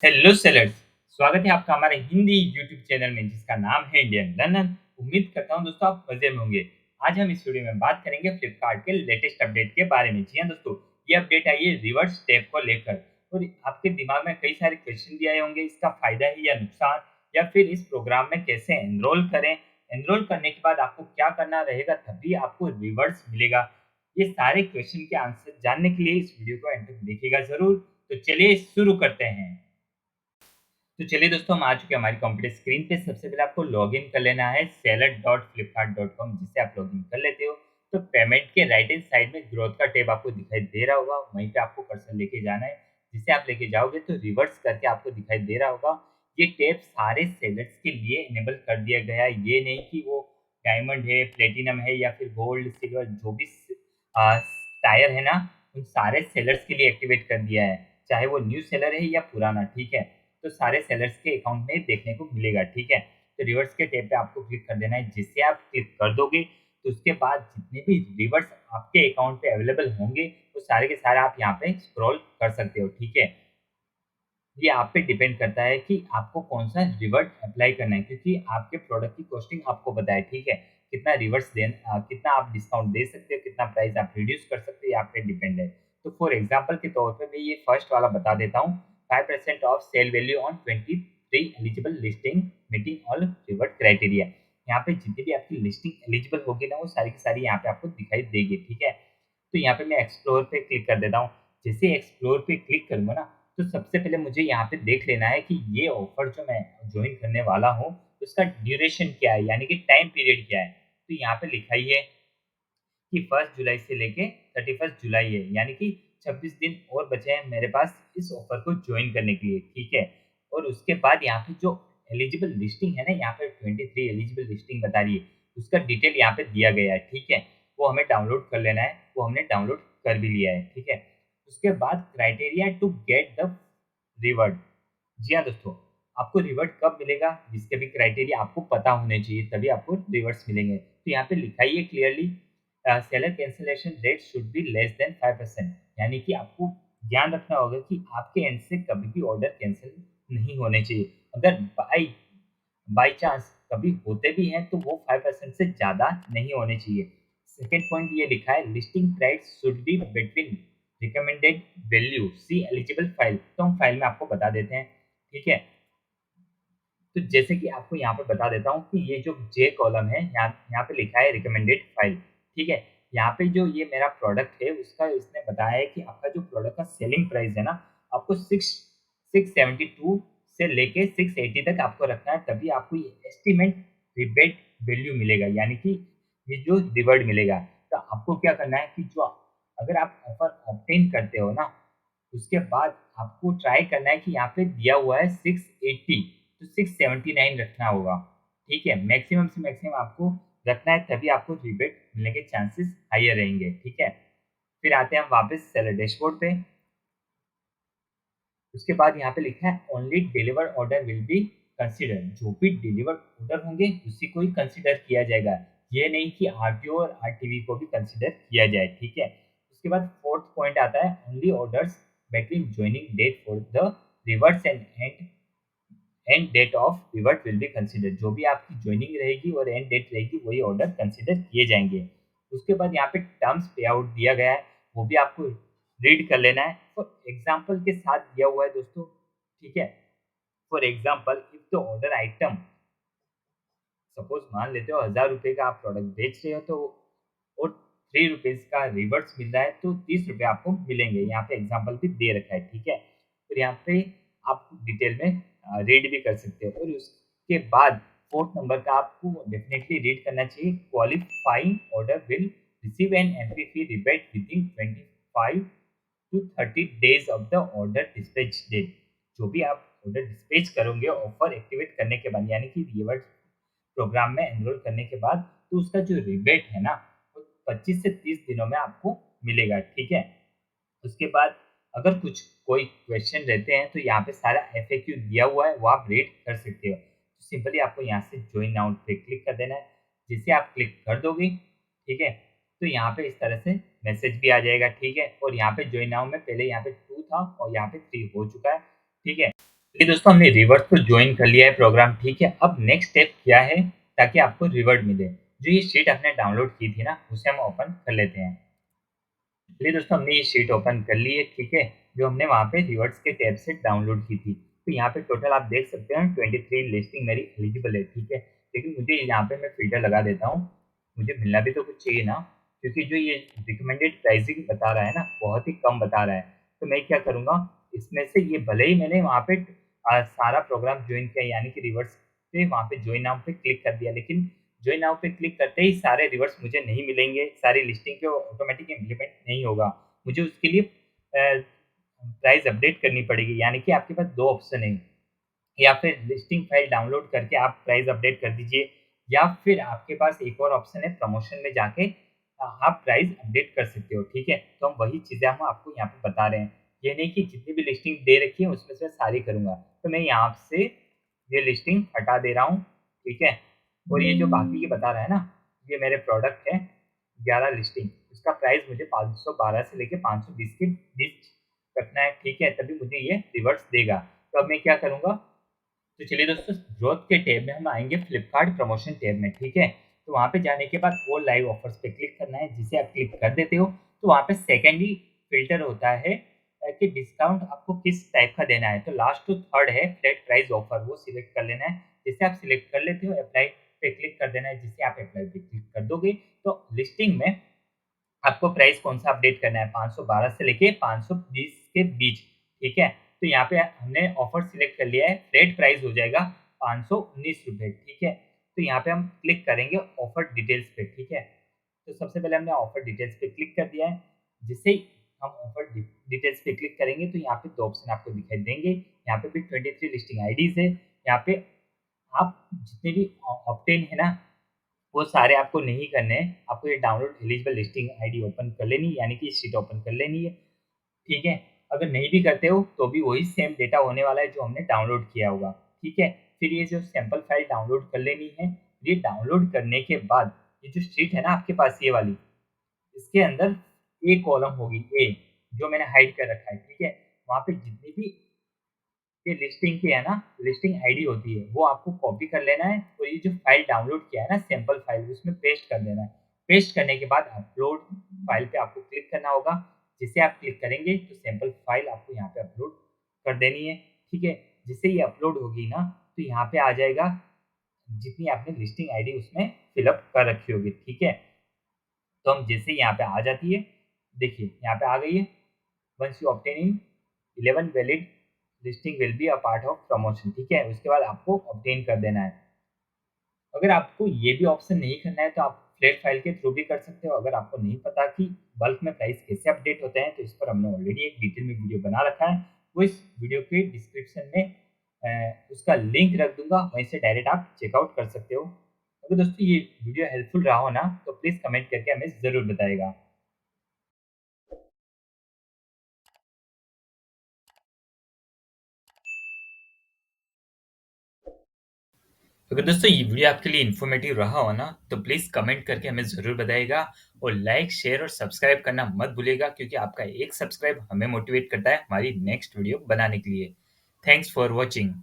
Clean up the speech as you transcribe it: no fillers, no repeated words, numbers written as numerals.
Hello sellers. स्वागत है आपका हमारे हिंदी यूट्यूब चैनल में जिसका नाम है इंडियन लर्नर। उम्मीद करता हूं दोस्तों आप मजे में होंगे। आज हम इस वीडियो में बात करेंगे फ्लिपकार्ट के लेटेस्ट अपडेट के बारे में। जी हाँ दोस्तों, ये अपडेट आई है रिवर्स टैप को लेकर और आपके दिमाग में कई सारे क्वेश्चन भी आए होंगे, इसका फायदा है या नुकसान, या फिर इस प्रोग्राम में कैसे एनरोल करें, एनरोल करने के बाद आपको क्या करना रहेगा तभी आपको रिवर्स मिलेगा। ये सारे क्वेश्चन के आंसर जानने के लिए इस वीडियो को एंड तक देखिएगा जरूर। तो चलिए शुरू करते हैं। तो चलिए दोस्तों, हम आ चुके हैं हमारी कंप्यूटर स्क्रीन पे। सबसे पहले आपको लॉगिन कर लेना है seller.flipkart.com, जिससे आप लॉगिन कर लेते हो। तो पेमेंट के राइट हैंड साइड में ग्रोथ का टैब आपको दिखाई दे रहा होगा, वहीं पे आपको कर्सर लेके जाना है। जिसे आप लेके जाओगे तो रिवर्स करके आपको दिखाई दे रहा होगा। ये टैब सारे सेलर्स के लिए इनेबल कर दिया गया है। ये नहीं कि वो डायमंड है, प्लेटिनम है या फिर गोल्ड सिल्वर जो भी टायर है ना, उन सारे सेलर्स के लिए एक्टिवेट कर दिया है, चाहे वो न्यू सेलर है या पुराना। ठीक है, तो सारे सेलर्स के अकाउंट में देखने को मिलेगा। ठीक है, तो रिवर्स के टैब पे आपको क्लिक कर देना है। जिससे आप क्लिक कर दोगे तो उसके बाद जितने भी रिवर्स आपके अकाउंट पे अवेलेबल होंगे वो सारे के सारे आप यहाँ पे स्क्रॉल कर सकते हो। ठीक है, ये आप पे डिपेंड करता है कि आपको कौन सा रिवर्स अप्लाई करना है, क्योंकि आपके प्रोडक्ट की कॉस्टिंग आपको पता है। ठीक है, कितना रिवर्स कितना आप डिस्काउंट दे सकते हो, कितना प्राइस आप रिड्यूस कर सकते हो, ये आप पे डिपेंड है। तो फॉर एग्जांपल के तौर पे मैं ये फर्स्ट वाला बता देता हूँ। 5% off sale value on 23 eligible listing meeting all revert criteria. यहाँ पे जितनी भी आपकी लिस्टिंग एलिजिबल होगी ना, वो सारी की सारी यहाँ पे आपको दिखाई देगी। ठीक है, तो यहाँ पे मैं एक्सप्लोर पे क्लिक कर देता हूँ। जैसे एक्सप्लोर पे क्लिक करूंगा ना, तो सबसे पहले मुझे यहाँ पे देख लेना है कि ये ऑफर जो मैं ज्वाइन करने वाला हूँ उसका ड्यूरेशन क्या है, यानी कि टाइम पीरियड क्या है। तो यहाँ पे लिखा ही है कि 1 जुलाई से लेके 31 जुलाई है, यानी कि 26 दिन और बचे हैं मेरे पास इस ऑफर को ज्वाइन करने के लिए। ठीक है, और उसके बाद यहाँ पे जो एलिजिबल लिस्टिंग है ना, यहाँ पे 23 एलिजिबल लिस्टिंग बता रही है, उसका डिटेल यहाँ पे दिया गया है। ठीक है, वो हमें डाउनलोड कर लेना है, वो हमने डाउनलोड कर भी लिया है। ठीक है, उसके बाद criteria to get the reward. जी हाँ दोस्तों, आपको रिवॉर्ड कब मिलेगा, जिसके भी क्राइटेरिया आपको पता होने चाहिए, तभी आपको रिवॉर्ड्स मिलेंगे। तो यहाँ पे लिखा ही है clearly, seller cancellation rate should be less than 5%। यानी कि आपको ध्यान रखना होगा कि आपके एंड से कभी भी ऑर्डर कैंसिल नहीं होने चाहिए। अगर बाई बाई चांस कभी होते भी हैं तो वो 5% से ज़्यादा नहीं होने चाहिए। सेकेंड पॉइंट ये लिखा है, listing price should be between recommended value see eligible file. तो हम फाइल में आपको बता देते हैं। ठीक है, तो जैसे कि आपको यहाँ पे बता देता हूँ कि ये जो जे कॉलम है, यहाँ यहाँ पे लिखा है रिकमेंडेड फाइल। ठीक है, यहाँ पे जो ये मेरा प्रोडक्ट है उसका इसने बताया है कि आपका जो प्रोडक्ट का सेलिंग प्राइस है ना, आपको 672 से लेके 680 तक आपको रखना है, तभी आपको ये एस्टिमेट रिबेट वैल्यू मिलेगा, यानी कि ये जो रिवर्ड मिलेगा। तो आपको क्या करना है कि जो अगर आप ऑफर ऑब्टेन करते हो ना, उसके बाद आपको ट्राई करना है कि यहाँ पे दिया हुआ है 680, तो 679 रखना होगा। ठीक है, मैक्सिमम से मैक्सिमम आपको रखना है, तभी आपको रिबेट मिलने के चांसेस हाइयर रहेंगे। ठीक है, फिर आते हैं हम वापस सेलर डैशबोर्ड पे। उसके बाद यहाँ पे लिखा है only deliver order will be consider. जो भी डिलीवर ऑर्डर होंगे उसी को ही कंसिडर किया जाएगा, ये नहीं कि आरटीओ और आरटीवी को भी कंसिडर किया जाए। ठीक है, उसके बाद फोर्थ पॉइंट आता है only orders between joining date for the reverse end date of revert will be consider. जो भी आपकी ज्वाइनिंग रहेगी और एंड डेट रहेगी वही ऑर्डर कंसिडर किए जाएंगे। उसके बाद यहाँ पे टर्म्स पे आउट दिया गया है, वो भी आपको रीड कर लेना है। फॉर एग्जाम्पल के साथ दिया हुआ है दोस्तों। ठीक है, for example if the order item, suppose मान लेते हो 1000 रुपये का आप प्रोडक्ट बेच रहे हो, तो और 3 रुपीज का रिवर्स मिल रहा है तो 30 रुपये आपको मिलेंगे। यहाँ पे एग्जाम्पल भी दे रखा है। ठीक है, फिर यहाँ पे आप डिटेल में रीड भी कर सकते हो। और उसके बाद फोर्थ नंबर का आपको डेफिनेटली रीड करना चाहिए, qualifying order will receive an MPP rebate within 25 to 30 days of the order dispatch date. जो भी आप ऑर्डर डिस्पैच करोगे ऑफर एक्टिवेट करने के बाद, यानी कि रिवर्स प्रोग्राम में एनरोल करने के बाद, तो उसका जो रिबेट है ना, वो 25 से 30 दिनों में आपको मिलेगा। ठीक है, उसके बाद अगर कुछ कोई क्वेश्चन रहते हैं तो यहाँ पे सारा एफएक्यू दिया हुआ है, वो आप रीड कर सकते हो। तो सिंपली आपको यहाँ से ज्वाइन नाउ पे क्लिक कर देना है। जिसे आप क्लिक कर दोगे, ठीक है, तो यहाँ पे इस तरह से मैसेज भी आ जाएगा। ठीक है, और यहाँ पे ज्वाइन नाउ में पहले यहाँ पे 2 था और यहाँ पे 3 हो चुका है। ठीक है, चलिए दोस्तों, हमने रिवर्स तो ज्वाइन कर लिया है प्रोग्राम, ठीक है। अब नेक्स्ट स्टेप क्या है ताकि आपको रिवॉर्ड मिले? जो ये शीट आपने डाउनलोड की थी ना, उसे हम ओपन कर लेते हैं। चलिए दोस्तों, हमने ये शीट ओपन कर ली है, ठीक है, जो हमने वहाँ पे रिवर्स के टैब से डाउनलोड की थी। तो यहाँ पे टोटल आप देख सकते हैं 23 लिस्टिंग मेरी एलिजिबल है, ठीक है। लेकिन मुझे यहाँ पे मैं फ़िल्टर लगा देता हूँ, मुझे मिलना भी तो कुछ चाहिए ना, क्योंकि जो ये रिकमेंडेड प्राइसिंग बता रहा है ना, बहुत ही कम बता रहा है। तो मैं क्या करूँगा, इसमें से ये भले ही मैंने वहाँ पे सारा प्रोग्राम जॉइन किया, यानी कि रिवर्स पे वहाँ पे जॉइन नाउ पे क्लिक कर दिया, लेकिन जॉइन नाउ पे क्लिक करते ही सारे रिवर्स मुझे नहीं मिलेंगे, सारी लिस्टिंग पे ऑटोमेटिक इम्प्लीमेंट नहीं होगा। मुझे उसके लिए प्राइस अपडेट करनी पड़ेगी, यानी कि आपके पास 2 ऑप्शन हैं, या फिर लिस्टिंग फाइल डाउनलोड करके आप प्राइस अपडेट कर दीजिए, या फिर आपके पास एक और ऑप्शन है प्रमोशन में जाके आप प्राइस अपडेट कर सकते हो, ठीक है। तो हम वही चीज़ें हम आपको यहाँ पे बता रहे हैं। ये नहीं कि जितनी भी लिस्टिंग दे रखी है उसमें से सारी करूँगा। तो मैं यहाँ से ये लिस्टिंग हटा दे रहा हूँ, ठीक है। और ये जो बाकी के बता रहा है ना, ये मेरे प्रोडक्ट है 11 लिस्टिंग, उसका प्राइस मुझे 512 से लेके 520 के बीच रखना है, ठीक है, तभी मुझे ये रिवर्स देगा। तो अब मैं क्या करूँगा, तो चलिए दोस्तों, ग्रोथ के टैब में हम आएँगे फ्लिपकार्ट प्रमोशन टैब में, ठीक है। तो वहाँ पे जाने के बाद ऑल लाइव ऑफर्स पे क्लिक करना है, जिसे आप क्लिक कर देते हो, तो वहाँ पे सेकेंडरी फ़िल्टर होता है कि डिस्काउंट आपको किस टाइप का देना है। तो लास्ट टू थर्ड है फ्लैट प्राइस ऑफर, वो सिलेक्ट कर लेना है। जिसे आप सिलेक्ट कर लेते हो, अप्लाई पे क्लिक कर देना है, जिसे आप अप्लाई पे क्लिक कर दोगे, तो लिस्टिंग में आपको प्राइस कौन-सा अपडेट करना है, 512 से लेके 520 के बीच, ठीक है? तो यहाँ पे हमने ऑफर सिलेक्ट कर लिया है, फ्लैट प्राइस हो जाएगा ₹519, ठीक है? तो यहाँ पे हम क्लिक करेंगे ऑफर डिटेल्स पे, ठीक है? तो सबसे पहले हमने ऑफर डिटेल्स पे क्लिक कर दिया है। जिसे ही हम ऑफर डिटेल्स पे क्लिक करेंगे, तो यहाँ पे 2 ऑप्शन आपको दिखाई देंगे। यहाँ पे भी 23 लिस्टिंग आईडीज़ है। यहाँ पे आप जितने भी ऑप्टेन है ना, वो सारे आपको नहीं करने हैं। आपको ये download eligible listing ID open कर लेनी है, यानी कि शीट ओपन कर लेनी है, ठीक है? अगर नहीं भी करते हो, तो भी वही सेम डेटा होने वाला है जो हमने डाउनलोड किया होगा, ठीक है? फिर ये जो सैंपल फाइल डाउनलोड कर लेनी है, ये डाउनलोड करने के बाद ये जो शीट है ना आपके पास ये वाली, इसके अंदर ए कॉलम होगी ए, जो मैंने हाइड कर रखा है, ठीक है? वहाँ पे जितनी भी ये लिस्टिंग की है ना, लिस्टिंग आईडी होती है, वो आपको कॉपी कर लेना है और ये जो फाइल डाउनलोड किया है ना सैंपल फाइल, उसमें पेस्ट कर देना है। पेस्ट करने के बाद अपलोड फाइल पे आपको क्लिक करना होगा, जिसे आप क्लिक करेंगे तो सैंपल फाइल आपको यहाँ पे अपलोड कर देनी है, ठीक है? जिससे ये अपलोड होगी ना, तो यहाँ पे आ जाएगा जितनी आपने लिस्टिंग आईडी उसमें फिल अप कर रखी होगी, ठीक है? तो हम जैसे ही यहाँ पे आ जाती है, देखिए यहाँ पे आ गई है। Once you obtain in 11 valid listing will be a part of promotion, ठीक है? उसके बाद आपको ऑब्टेन कर देना है। अगर आपको ये भी ऑप्शन नहीं करना है, तो आप फ्लैट फाइल के थ्रू भी कर सकते हो। अगर आपको नहीं पता कि बल्क में प्राइस कैसे अपडेट होते हैं, तो इस पर हमने ऑलरेडी एक डिटेल में वीडियो बना रखा है। वो इस वीडियो के डिस्क्रिप्शन में उसका लिंक रख दूँगा, वहीं से डायरेक्ट आप चेकआउट कर सकते हो। अगर दोस्तों ये वीडियो हेल्पफुल रहा हो ना, तो प्लीज़ कमेंट करके हमें ज़रूर बताइएगा। अगर दोस्तों ये वीडियो आपके लिए इन्फॉर्मेटिव रहा हो ना, तो प्लीज़ कमेंट करके हमें ज़रूर बताइएगा, और लाइक, शेयर और सब्सक्राइब करना मत भूलिएगा, क्योंकि आपका एक सब्सक्राइब हमें मोटिवेट करता है हमारी नेक्स्ट वीडियो बनाने के लिए। Thanks for watching.